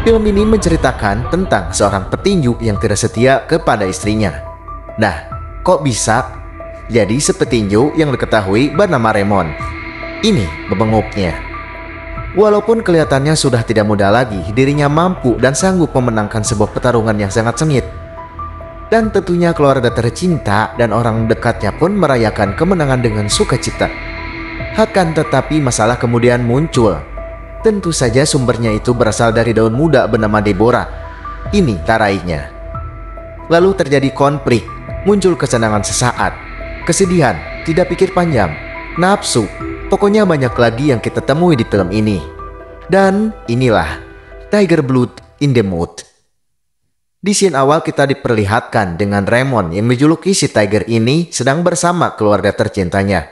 Film ini menceritakan tentang seorang petinju yang tidak setia kepada istrinya. Nah, kok bisa? Jadi sepetinju yang diketahui bernama Raymond. Ini bebenguknya. Walaupun kelihatannya sudah tidak muda lagi, dirinya mampu dan sanggup memenangkan sebuah pertarungan yang sangat sengit. Dan tentunya keluarga tercinta dan orang dekatnya pun merayakan kemenangan dengan sukacita. Akan tetapi masalah kemudian muncul. Tentu saja sumbernya itu berasal dari daun muda bernama Deborah. Ini tarainya. Lalu terjadi konflik, muncul kesenangan sesaat, kesedihan, tidak pikir panjang, nafsu. Pokoknya banyak lagi yang kita temui di film ini. Dan inilah Tiger Blood in the Mood. Di scene awal kita diperlihatkan dengan Raymond yang menjuluki si Tiger ini sedang bersama keluarga tercintanya.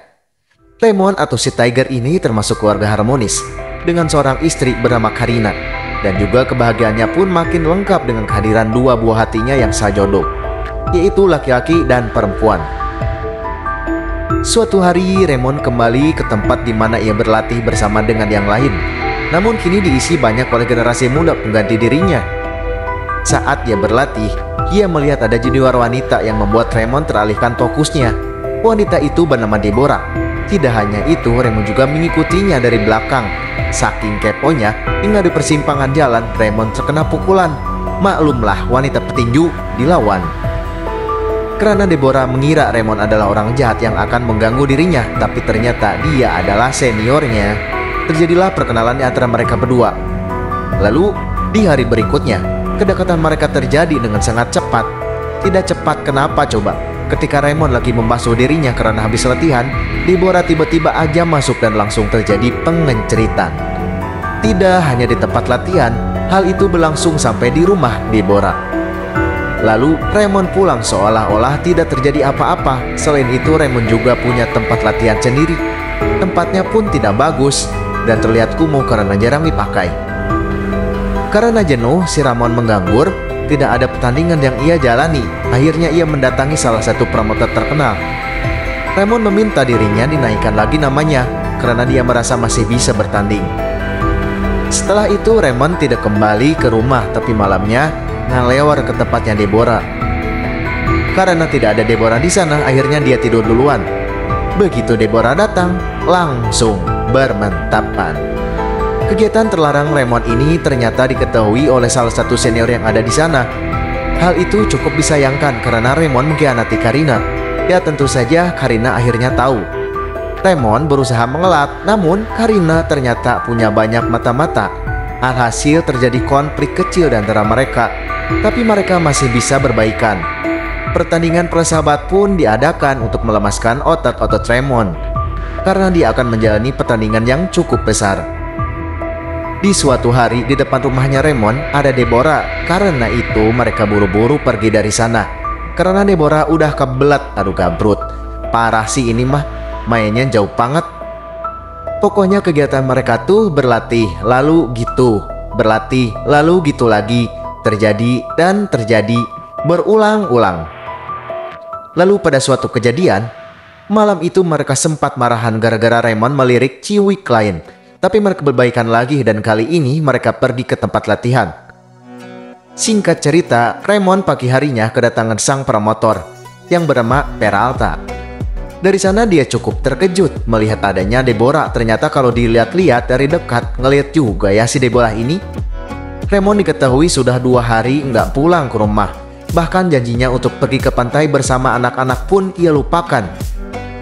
Raymond atau si Tiger ini termasuk keluarga harmonis dengan seorang istri bernama Karina, dan juga kebahagiaannya pun makin lengkap dengan kehadiran dua buah hatinya yang sajodoh, yaitu laki-laki dan perempuan. Suatu hari Raymond kembali ke tempat di mana ia berlatih bersama dengan yang lain, namun kini diisi banyak oleh generasi muda pengganti dirinya. Saat ia berlatih, ia melihat ada junior wanita yang membuat Raymond teralihkan fokusnya. Wanita itu bernama Deborah. Tidak hanya itu, Raymond juga mengikutinya dari belakang. Saking keponya, hingga di persimpangan jalan, Raymond terkena pukulan. Maklumlah, wanita petinju dilawan. Karena Deborah mengira Raymond adalah orang jahat yang akan mengganggu dirinya, tapi ternyata dia adalah seniornya. Terjadilah perkenalan antara mereka berdua. Lalu, di hari berikutnya, kedekatan mereka terjadi dengan sangat cepat. Tidak cepat kenapa coba? Ketika Raymond lagi membasuh dirinya karena habis latihan, Deborah tiba-tiba aja masuk dan langsung terjadi pengenceritan. Tidak hanya di tempat latihan, hal itu berlangsung sampai di rumah Deborah. Lalu Raymond pulang seolah-olah tidak terjadi apa-apa. Selain itu, Raymond juga punya tempat latihan sendiri. Tempatnya pun tidak bagus dan terlihat kumuh karena jarang dipakai. Karena jenuh, si Raymond menganggur. Tidak ada pertandingan yang ia jalani. Akhirnya ia mendatangi salah satu promotor terkenal. Raymond meminta dirinya dinaikkan lagi namanya karena dia merasa masih bisa bertanding. Setelah itu Raymond tidak kembali ke rumah, tapi malamnya ngelewar ke tempatnya Deborah. Karena tidak ada Deborah di sana, akhirnya dia tidur duluan. Begitu Deborah datang, langsung bermentapan. Kegiatan terlarang Raymond ini ternyata diketahui oleh salah satu senior yang ada di sana. Hal itu cukup disayangkan karena Raymond mengkhianati Karina. Ya tentu saja Karina akhirnya tahu. Raymond berusaha mengelak, namun Karina ternyata punya banyak mata-mata. Alhasil terjadi konflik kecil di antara mereka, tapi mereka masih bisa berbaikan. Pertandingan persahabat pun diadakan untuk melemaskan otot-otot Raymond, karena dia akan menjalani pertandingan yang cukup besar. Di suatu hari di depan rumahnya Raymond ada Deborah. Karena itu mereka buru-buru pergi dari sana. Karena Deborah udah kebelet, aduh gabrut. Parah sih ini mah, mainnya jauh banget. Pokoknya kegiatan mereka tuh berlatih, lalu gitu. Berlatih, lalu gitu lagi. Terjadi dan terjadi, berulang-ulang. Lalu pada suatu kejadian, malam itu mereka sempat marahan gara-gara Raymond melirik ciwik lain. Tapi mereka berbaikan lagi dan kali ini mereka pergi ke tempat latihan. Singkat cerita, Raymond pagi harinya kedatangan sang promotor yang bernama Peralta. Dari sana dia cukup terkejut melihat adanya Deborah. Ternyata kalau dilihat-lihat dari dekat, ngelihat juga ya si Deborah ini. Raymond diketahui sudah 2 hari nggak pulang ke rumah. Bahkan janjinya untuk pergi ke pantai bersama anak-anak pun ia lupakan.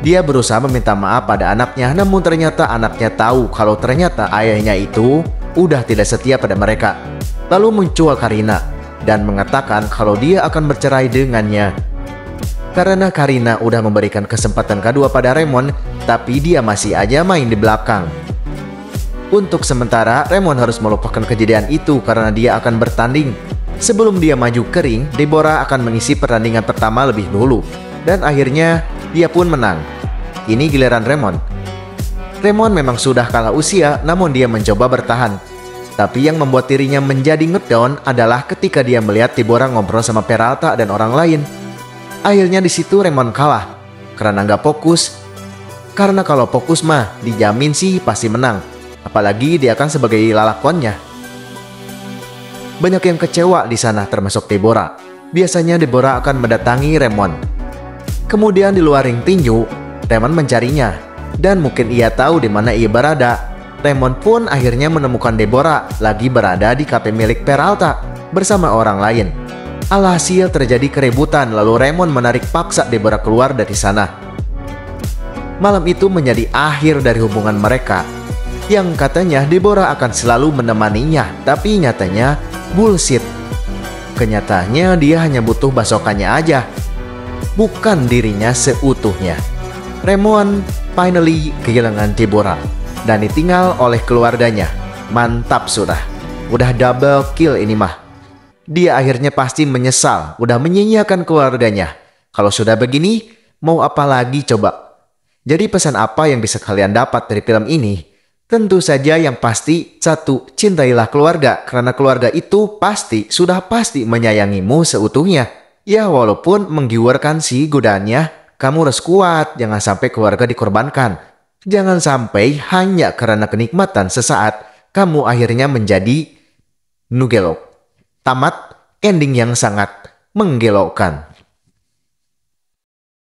Dia berusaha meminta maaf pada anaknya, namun ternyata anaknya tahu kalau ternyata ayahnya itu udah tidak setia pada mereka. Lalu muncul Karina dan mengatakan kalau dia akan bercerai dengannya. Karena Karina udah memberikan kesempatan kedua pada Raymond, tapi dia masih aja main di belakang. Untuk sementara, Raymond harus melupakan kejadian itu karena dia akan bertanding. Sebelum dia maju ke ring, Deborah akan mengisi pertandingan pertama lebih dulu. Dan akhirnya dia pun menang. Ini giliran Raymond. Raymond memang sudah kalah usia, namun dia mencoba bertahan. Tapi yang membuat dirinya menjadi ngedown adalah ketika dia melihat Deborah ngobrol sama Peralta dan orang lain. Akhirnya di situ Raymond kalah karena nggak fokus. Karena kalau fokus mah dijamin sih pasti menang. Apalagi dia kan sebagai lalakonnya. Banyak yang kecewa di sana termasuk Deborah. Biasanya Deborah akan mendatangi Raymond. Kemudian di luar ring tinju, Raymond mencarinya. Dan mungkin ia tahu di mana ia berada. Raymond pun akhirnya menemukan Deborah lagi berada di kafe milik Peralta bersama orang lain. Alhasil terjadi keributan, lalu Raymond menarik paksa Deborah keluar dari sana. Malam itu menjadi akhir dari hubungan mereka, yang katanya Deborah akan selalu menemaninya, tapi nyatanya bullshit. Kenyataannya dia hanya butuh basokannya aja, bukan dirinya seutuhnya. Raymond finally kehilangan Deborah dan ditinggal oleh keluarganya. Mantap sudah, udah double kill ini mah. Dia akhirnya pasti menyesal udah menyia-nyiakan keluarganya. Kalau sudah begini, mau apa lagi coba? Jadi pesan apa yang bisa kalian dapat dari film ini? Tentu saja yang pasti, satu, cintailah keluarga, karena keluarga itu sudah pasti menyayangimu seutuhnya. Ya walaupun menggiurkan sih godaannya, kamu harus kuat, jangan sampai keluarga dikorbankan. Jangan sampai hanya karena kenikmatan sesaat, kamu akhirnya menjadi nugelok. Tamat ending yang sangat menggelokkan.